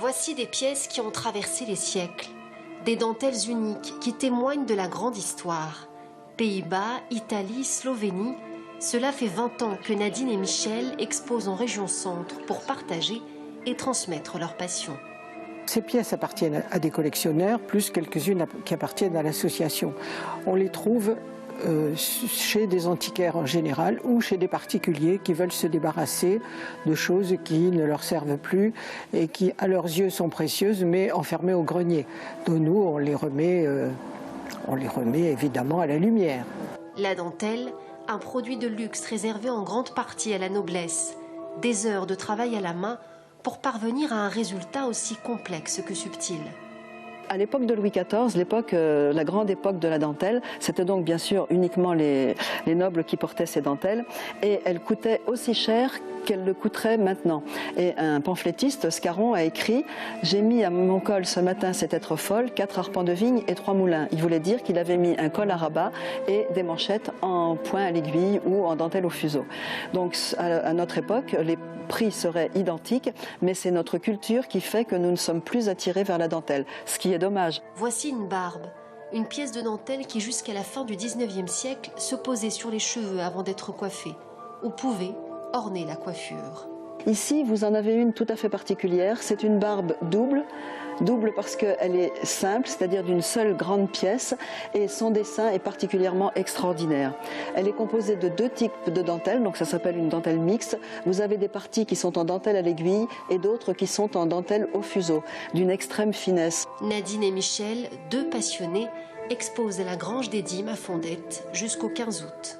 Voici des pièces qui ont traversé les siècles, des dentelles uniques qui témoignent de la grande histoire. Pays-Bas, Italie, Slovénie, cela fait 20 ans que Nadine et Michel exposent en région centre pour partager et transmettre leur passion. Ces pièces appartiennent à des collectionneurs, plus quelques-unes qui appartiennent à l'association. On les trouve chez des antiquaires en général ou chez des particuliers qui veulent se débarrasser de choses qui ne leur servent plus et qui, à leurs yeux, sont précieuses mais enfermées au grenier. Donc nous, on les remet évidemment à la lumière. La dentelle, un produit de luxe réservé en grande partie à la noblesse. Des heures de travail à la main pour parvenir à un résultat aussi complexe que subtil. À l'époque de Louis XIV, la grande époque de la dentelle, c'était donc bien sûr uniquement les nobles qui portaient ces dentelles et elles coûtaient aussi cher qu'elles le coûteraient maintenant. Et un pamphlétiste, Scarron, a écrit « J'ai mis à mon col ce matin cette être folle, 4 arpents de vigne et 3 moulins ». Il voulait dire qu'il avait mis un col à rabat et des manchettes en point à l'aiguille ou en dentelle au fuseau. Donc à notre époque, les prix seraient identiques, mais c'est notre culture qui fait que nous ne sommes plus attirés vers la dentelle, ce qui est dommage. Voici une barbe, une pièce de dentelle qui jusqu'à la fin du 19e siècle se posait sur les cheveux avant d'être coiffée, ou pouvait orner la coiffure. Ici, vous en avez une tout à fait particulière, c'est une barbe double parce qu'elle est simple, c'est-à-dire d'une seule grande pièce, et son dessin est particulièrement extraordinaire. Elle est composée de 2 types de dentelles, donc ça s'appelle une dentelle mixte. Vous avez des parties qui sont en dentelle à l'aiguille et d'autres qui sont en dentelle au fuseau, d'une extrême finesse. Nadine et Michel, 2 passionnés, exposent à la Grange des Dîmes à Fondette jusqu'au 15 août.